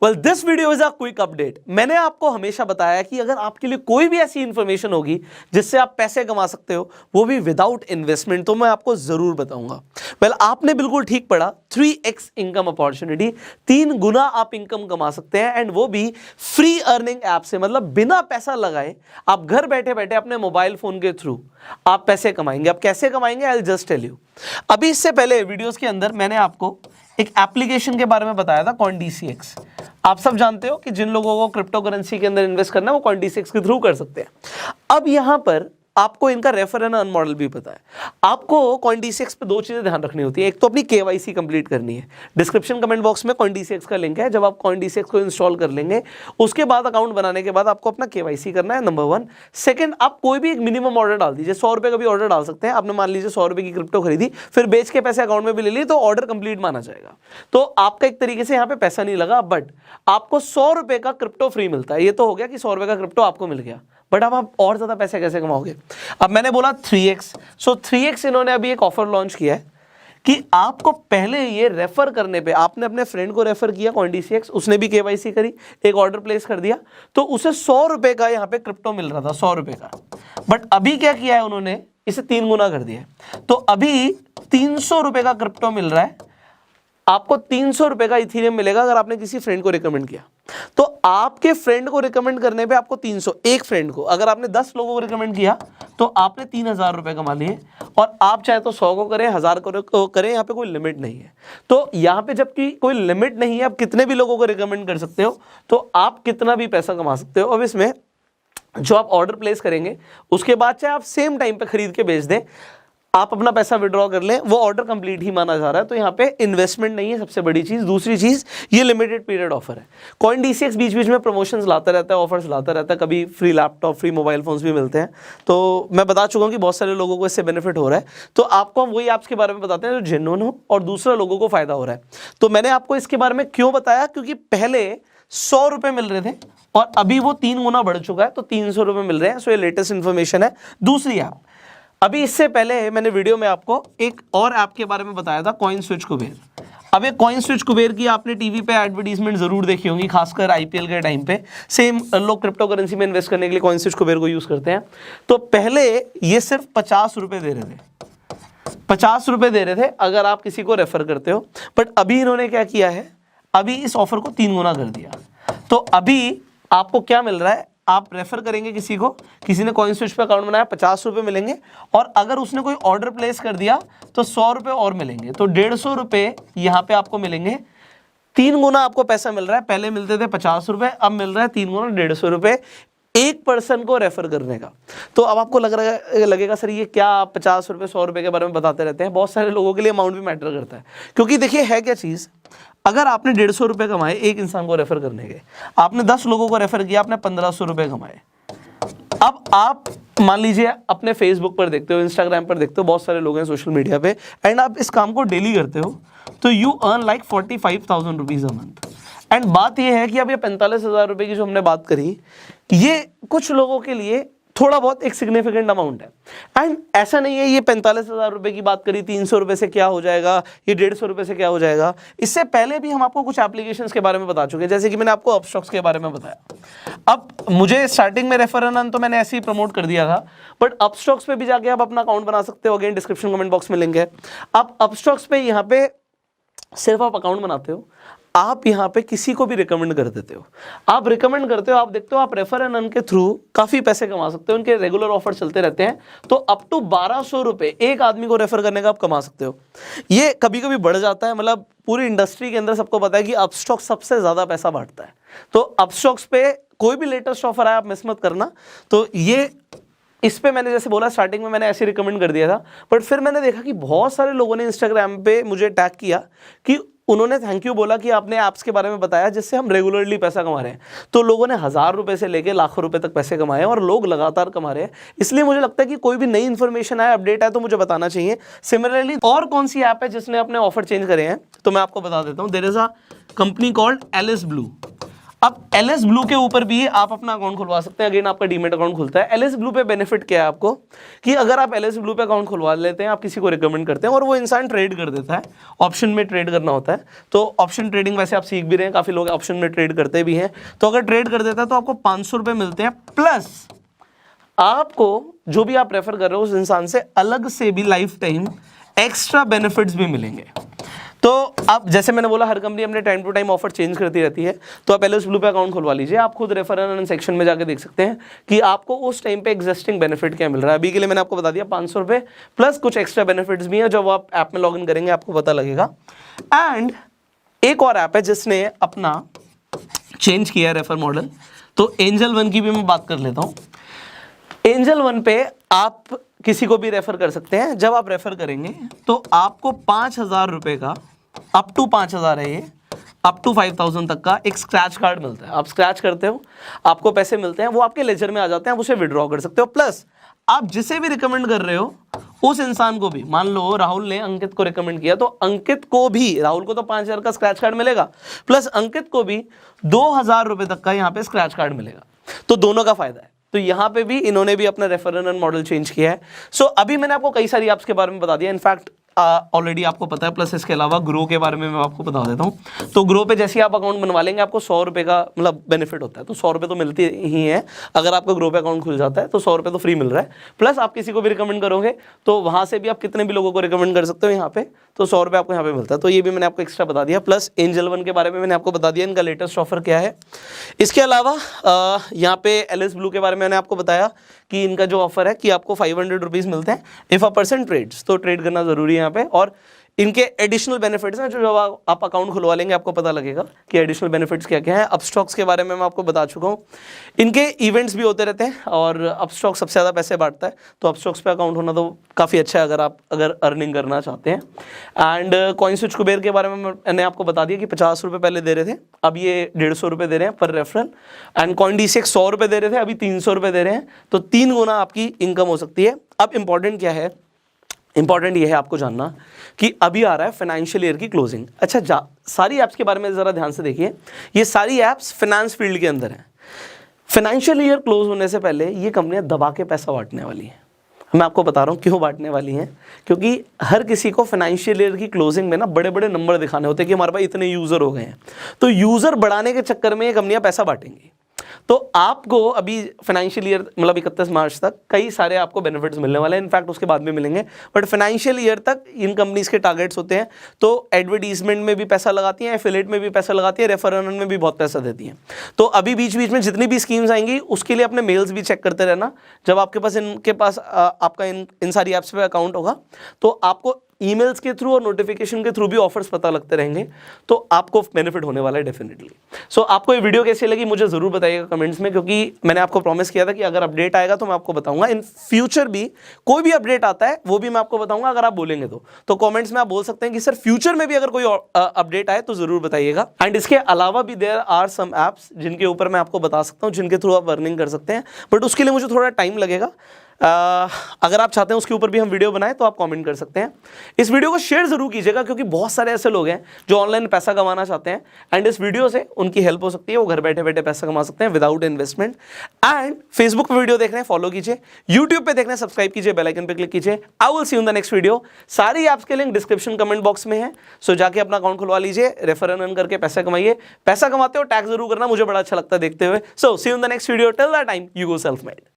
Well this video is a quick update. मैंने आपको हमेशा बताया कि अगर आपके लिए कोई भी ऐसी इंफॉर्मेशन होगी जिससे आप पैसे कमा सकते हो, वो भी विदाउट इन्वेस्टमेंट, तो मैं आपको जरूर बताऊंगा। वेल आपने बिल्कुल ठीक पढ़ा, 3x इनकम अपॉर्चुनिटी, 3 गुना आप इनकम कमा सकते हैं, एंड वो भी फ्री अर्निंग ऐप से, मतलब बिना पैसा लगाए आप घर बैठे बैठे अपने मोबाइल फोन के थ्रू आप पैसे कमाएंगे। आप कैसे कमाएंगे, I will just tell you. अभी इससे पहले वीडियोस के अंदर मैंने आपको एक एप्लीकेशन के बारे में बताया था, CoinDCX। आप सब जानते हो कि जिन लोगों को क्रिप्टो करेंसी के अंदर इन्वेस्ट करना है वो CoinDCX के थ्रू कर सकते हैं। अब यहां पर आपको इनका रेफर एंड अर्न मॉडल भी पता है। आपको CoinDCX पे 2 चीजें ध्यान रखनी होती है। एक तो अपनी KYC कंप्लीट करनी है। डिस्क्रिप्शन कमेंट बॉक्स में CoinDCX का लिंक है। जब आप CoinDCX को इंस्टॉल कर लेंगे, उसके बाद अकाउंट बनाने के बाद आपको अपना KYC करना है, नंबर 1। सेकंड, आप कोई भी एक मिनिमम ऑर्डर डाल दीजिए। 100 रुपए का भी ऑर्डर डाल सकते हैं। आपने मान लीजिए 100 रुपए की क्रिप्टो खरीदी, फिर बेच के पैसे अकाउंट में भी ले लिए, तो ऑर्डर कंप्लीट माना जाएगा। तो आपका एक तरीके से यहाँ पे पैसा नहीं लगा, बट आपको 100 रुपए का क्रिप्टो फ्री मिलता है। ये तो हो गया कि 100 रुपए का क्रिप्टो आपको मिल गया, बट अब आप और ज्यादा पैसे कैसे कमाओगे? अब मैंने बोला 3x, सो 3x इन्होंने अभी एक ऑफर लॉन्च किया है कि आपको पहले ये रेफर करने पे, आपने अपने फ्रेंड को रेफर किया CoinDCX, उसने भी KYC करी, एक ऑर्डर प्लेस कर दिया, तो उसे 100 रुपए का यहाँ पे क्रिप्टो मिल रहा था, 100 रुपए का। बट अभी क्या किया है उन्होंने, इसे 3 गुना कर दिया। तो अभी 300 रुपए का क्रिप्टो मिल रहा है आपको। 300 रुपए का इथेरियम मिलेगा अगर आपने किसी फ्रेंड को रिकमेंड किया। तो आपके फ्रेंड को रिकमेंड करने पे आपको 300, एक फ्रेंड को, अगर आपने 10 लोगों को रिकमेंड किया तो आपने 3000 रुपए कमा लिए। और आप चाहे तो 100 को करें, 1000 को करें, यहाँ पे कोई लिमिट नहीं है। तो यहाँ पे जबकि कोई लिमिट नहीं है, आप कितने भी लोगों को रिकमेंड कर सकते हो, तो आप कितना भी पैसा कमा सकते हो। अब इसमें जो आप ऑर्डर प्लेस करेंगे, उसके बाद चाहे आप सेम टाइम पे खरीद के बेच दें, आप अपना पैसा विड्रॉ कर लें, वो ऑर्डर कंप्लीट ही माना जा रहा है। तो यहाँ पे इन्वेस्टमेंट नहीं है, सबसे बड़ी चीज। दूसरी चीज, ये लिमिटेड पीरियड ऑफर है। CoinDCX बीच बीच में प्रमोशंस लाता रहता है, ऑफर्स लाता रहता है, कभी free laptop, free mobile phones भी मिलते हैं। तो मैं बता चुका हूँ कि बहुत सारे लोगों को इससे बेनिफिट हो रहा है। तो आपको हम वही ऐप्स के बारे में बताते हैं जो जेन्युइन हो और दूसरा लोगों को फायदा हो रहा है। तो मैंने आपको इसके बारे में क्यों बताया, क्योंकि पहले 100 रुपए मिल रहे थे और अभी वो 3 गुना बढ़ चुका है, तो 300 रुपए मिल रहे हैं। सो ये लेटेस्ट इन्फॉर्मेशन है। दूसरी ऐप, अभी इससे पहले मैंने वीडियो में आपको एक और ऐप के बारे में बताया था, CoinSwitch कुबेर। अब ये CoinSwitch कुबेर की आपने टीवी पे एडवर्टीजमेंट जरूर देखी होंगी, खासकर IPL के टाइम पे। सेम लोग क्रिप्टो करेंसी में इन्वेस्ट करने के लिए CoinSwitch कुबेर को यूज करते हैं। तो पहले ये सिर्फ 50 रुपए दे रहे थे, 50 रुपए दे रहे थे अगर आप किसी को रेफर करते हो। बट अभी इन्होंने क्या किया है, अभी इस ऑफर को 3 गुना कर दिया। तो अभी आपको क्या मिल रहा है, आप रेफर करेंगे किसी को, किसी ने CoinSwitch पे अकाउंट बनाया, 50 रुपए मिलेंगे, और अगर उसने कोई ऑर्डर प्लेस कर दिया तो 100 रुपए और मिलेंगे। तो 150 रुपए यहाँ पे आपको मिलेंगे। 3 गुना आपको पैसा मिल रहा है। पहले मिलते थे 50 रुपए, अब मिल रहा है 3 गुना, 150 रुपए एक पर्सन को रेफर करने का। तो अब आपको लगेगा सर ये क्या 50 रुपए 100 रुपए के बारे में बताते रहते हैं। बहुत सारे लोगों के लिए अमाउंट भी मैटर करता है, क्योंकि देखिए है क्या चीज, अगर आपने 150 रुपए कमाए एक इंसान को रेफर करने के, आपने 10 लोगों को रेफर किया, आपने 1500 रुपए कमाए। अब आप मान लीजिए अपने फेसबुक पर देखते हो, इंस्टाग्राम पर देखते हो, बहुत सारे लोग हैं सोशल मीडिया पे, एंड आप इस काम को डेली करते हो, तो you earn like 45,000 rupees a month. And बात यह है कि अब ये 45,000 रुपए की जो हमने बात करी, ये कुछ लोगों के लिए थोड़ा बहुत एक सिग्निफिकेंट अमाउंट है। एंड ऐसा नहीं है ये 45,000 रुपए की बात करी, 300 रुपए से क्या हो जाएगा, ये 150 रुपए से क्या हो जाएगा। इससे पहले भी हम आपको कुछ एप्लीकेशंस के बारे में बता चुके हैं, जैसे कि मैंने आपको अपस्टॉक्स के बारे में बताया। अब मुझे स्टार्टिंग में रेफर एंड अर्न तो मैंने ऐसे ही प्रमोट कर दिया था, बट अपस्टॉक्स पे भी जाके आप अपना अकाउंट बना सकते हो। अगेन डिस्क्रिप्शन कमेंट बॉक्स में लिंक है। आप अपस्टॉक्स पे यहाँ पे सिर्फ आप अकाउंट बनाते हो, आप यहाँ पे किसी को भी रिकमेंड कर देते हो। आप रिकमेंड करते हो, आप देखते हो आप रेफर एंड अर्न के थ्रू काफी पैसे कमा सकते हो। उनके रेगुलर ऑफर चलते रहते हैं, तो अप टू 1200 रुपए एक आदमी को रेफर करने का आप कमा सकते हो। ये कभी कभी बढ़ जाता है, मतलब पूरी इंडस्ट्री के अंदर सबको पता है कि अपस्टॉक सबसे ज्यादा पैसा बांटता है। तो अपस्टॉक्स पे कोई भी लेटेस्ट ऑफर आया आप मिस मत करना। तो ये इस पे मैंने जैसे बोला स्टार्टिंग में मैंने ऐसे रिकमेंड कर दिया था, बट फिर मैंने देखा कि बहुत सारे लोगों ने इंस्टाग्राम पे मुझे टैग किया कि उन्होंने थैंक यू बोला कि आपने ऐप्स के बारे में बताया जिससे हम रेगुलरली पैसा कमा रहे हैं। तो लोगों ने 1000 रुपए से लेके लाखों रुपए तक पैसे कमाए और लोग लगातार कमा रहे हैं। इसलिए मुझे लगता है कि कोई भी नई इन्फॉर्मेशन आए, अपडेट आए, तो मुझे बताना चाहिए। सिमिलरली और कौन सी ऐप है जिसने अपने ऑफर चेंज करे हैं, तो मैं आपको बता देता हूँ। There is a company called Alice Blue. अब एलएस ब्लू के ऊपर भी आप अपना अकाउंट खुलवा सकते हैं। अगेन आपका डीमेट अकाउंट खुलता है। एलएस ब्लू पे बेनिफिट क्या है आपको कि अगर आप एलएस ब्लू पे अकाउंट खुलवा लेते हैं, आप किसी को रिकमेंड करते हैं और वो इंसान ट्रेड कर देता है, ऑप्शन में ट्रेड करना होता है, तो ऑप्शन ट्रेडिंग वैसे आप सीख भी रहे हैं, काफी लोग ऑप्शन में ट्रेड करते भी हैं, तो अगर ट्रेड कर देता है तो आपको 500 रुपए मिलते हैं, प्लस आपको जो भी आप रेफर कर रहे हो उस इंसान से अलग से भी लाइफ टाइम एक्स्ट्रा बेनिफिट्स भी मिलेंगे। तो अब जैसे मैंने बोला, हर कंपनी अपने time to time offer change करती रहती है, तो आप एलएस ब्लू पे अकाउंट खुलवा लीजिए। आप खुद रेफरल सेक्शन में जाके देख सकते हैं कि आपको उस टाइम पे एग्जिस्टिंग बेनिफिट क्या मिल रहा है। अभी के लिए मैंने आपको बता दिया 500 रुपए, प्लस कुछ एक्स्ट्रा बेनिफिट्स भी हैं, जब आप ऐप में लॉग इन करेंगे आपको पता लगेगा। एंड एक और ऐप है जिसने अपना चेंज किया है रेफर मॉडल, तो एंजल वन की भी मैं बात कर लेता हूँ। एंजल वन पे आप किसी को भी रेफर कर सकते हैं। जब आप रेफर करेंगे तो आपको 5,000 रुपए का, अप टू 5,000 है ये, अप टू 5,000 तक का एक स्क्रैच कार्ड मिलता है। आप स्क्रैच करते हो, आपको पैसे मिलते हैं, वो आपके लेजर में आ जाते हैं, आप उसे विड्रॉ कर सकते हो। प्लस आप जिसे भी रिकमेंड कर रहे हो उस इंसान को भी, मान लो राहुल ने अंकित को रिकमेंड किया, तो अंकित को भी, राहुल को तो 5,000 का स्क्रैच कार्ड मिलेगा, प्लस अंकित को भी 2,000 रुपए तक का यहाँ पे स्क्रैच कार्ड मिलेगा। तो दोनों का फायदा है। तो यहाँ पे भी इन्होंने भी अपना रेफरल मॉडल चेंज किया है। सो अभी मैंने आपको कई सारी ऐप्स के बारे में बता दिया, इनफैक्ट ऑलरेडी आपको पता है, प्लस इसके अलावा ग्रो के बारे में मैं आपको बता देता हूँ। तो ग्रो पे जैसे ही आप अकाउंट बनवा लेंगे आपको 100 रुपये का मतलब बेनिफिट होता है, तो 100 रुपये तो मिलती ही है। अगर आपका ग्रो पे अकाउंट खुल जाता है तो 100 रुपये तो फ्री मिल रहा है, प्लस आप किसी को भी रिकमेंड करोगे तो वहाँ से भी आप कितने भी लोगों को रिकमेंड कर सकते हो यहाँ पे, तो 100 रुपये आपको यहाँ पे मिलता है। तो ये भी मैंने आपको एक्स्ट्रा बता दिया। प्लस एंजल वन के बारे में मैंने आपको बता दिया, इनका लेटेस्ट ऑफर क्या है। इसके अलावा यहाँ पे एलएस ब्लू के बारे में मैंने आपको बताया कि इनका जो ऑफर है कि आपको 500 रुपीज़ मिलते हैं इफ़ अ पर्सन ट्रेड्स, तो ट्रेड करना ज़रूरी है यहाँ पे। और इनके एडिशनल बेनिफिट्स हैं जो जब आप अकाउंट खुलवा लेंगे आपको पता लगेगा कि एडिशनल बेनिफिट्स क्या क्या है। अपस्टॉक्स के बारे में मैं आपको बता चुका हूँ। इनके इवेंट्स भी होते रहते हैं और अपस्टॉक सबसे ज़्यादा पैसे बांटता है, तो अपस्टॉक्स पे अकाउंट होना तो काफ़ी अच्छा है अगर अर्निंग करना चाहते हैं। एंड कॉइन स्विच कुबेर के बारे में मैंने आपको बता दिया कि 50 रुपये पहले दे रहे थे, अब ये 150 रुपये दे रहे हैं पर रेफरल। एंड कॉइन D6 100 रुपये दे रहे थे, अभी 300 रुपये दे रहे हैं, तो 3 गुना आपकी इनकम हो सकती है। अब इंपॉर्टेंट क्या है, इंपॉर्टेंट ये है आपको जानना कि अभी आ रहा है फाइनेंशियल ईयर की क्लोजिंग। अच्छा, सारी ऐप्स के बारे में ज़रा ध्यान से देखिए, ये सारी ऐप्स फाइनेंस फील्ड के अंदर हैं। फाइनेंशियल ईयर क्लोज होने से पहले ये कंपनियां दबा के पैसा बांटने वाली हैं। मैं आपको बता रहा हूँ क्यों बांटने वाली हैं, क्योंकि हर किसी को फाइनेंशियल ईयर की क्लोजिंग में ना बड़े बड़े नंबर दिखाने होते हैं कि हमारे पास इतने यूज़र हो गए हैं, तो यूज़र बढ़ाने के चक्कर में ये कंपनियां पैसा बांटेंगी। तो आपको अभी फाइनेंशियल ईयर मतलब 31 मार्च तक कई सारे आपको बेनिफिट्स मिलने वाले हैं, इनफैक्ट उसके बाद भी मिलेंगे, बट फाइनेंशियल ईयर तक इन कंपनीज के टारगेट्स होते हैं। तो एडवर्टीजमेंट में भी पैसा लगाती हैं, एफिलिएट में भी पैसा लगाती है, रेफरल में भी बहुत पैसा देती हैं। तो अभी बीच बीच में जितनी भी स्कीम्स आएंगी उसके लिए अपने मेल्स भी चेक करते रहना। जब आपके पास आपका इन सारी ऐप्स पे अकाउंट होगा तो आपको ईमेल्स के थ्रू और नोटिफिकेशन के थ्रू भी ऑफर्स पता लगते रहेंगे, तो आपको बेनिफिट होने वाला है डेफिनेटली। सो आपको ये वीडियो कैसी लगी मुझे ज़रूर बताइएगा कमेंट्स में, क्योंकि मैंने आपको प्रॉमिस किया था कि अगर अपडेट आएगा तो मैं आपको बताऊंगा। इन फ्यूचर भी कोई भी अपडेट आता है वो भी मैं आपको बताऊंगा अगर आप बोलेंगे तो कॉमेंट्स में आप बोल सकते हैं कि सर फ्यूचर में भी अगर कोई अपडेट आए तो ज़रूर बताइएगा। एंड इसके अलावा भी देयर आर सम ऐप्स जिनके ऊपर मैं आपको बता सकता हूँ, जिनके थ्रू आप अर्निंग कर सकते हैं, बट उसके लिए मुझे थोड़ा टाइम लगेगा। अगर आप चाहते हैं उसके ऊपर भी हम वीडियो बनाएं तो आप कमेंट कर सकते हैं। इस वीडियो को शेयर जरूर कीजिएगा क्योंकि बहुत सारे ऐसे लोग हैं जो ऑनलाइन पैसा कमाना चाहते हैं एंड इस वीडियो से उनकी हेल्प हो सकती है, वो घर बैठे बैठे पैसा कमा सकते हैं विदाउट इन्वेस्टमेंट। एंड फेसबुक पे वीडियो देख रहे हैं फॉलो कीजिए, यूट्यूब पे देख रहे हैं सब्सक्राइब कीजिए, बेल आइकन पे क्लिक कीजिए। I will see you in the next video. सारी ऐप्स के लिंक डिस्क्रिप्शन कमेंट बॉक्स में है, सो जाके अपना अकाउंट खुलवा लीजिए, रेफर अर्न करके पैसा कमाइए। पैसा कमाते हो टैग जरूर करना, मुझे बड़ा अच्छा लगता है देखते हुए। So see you in the next video, till that time you go self made.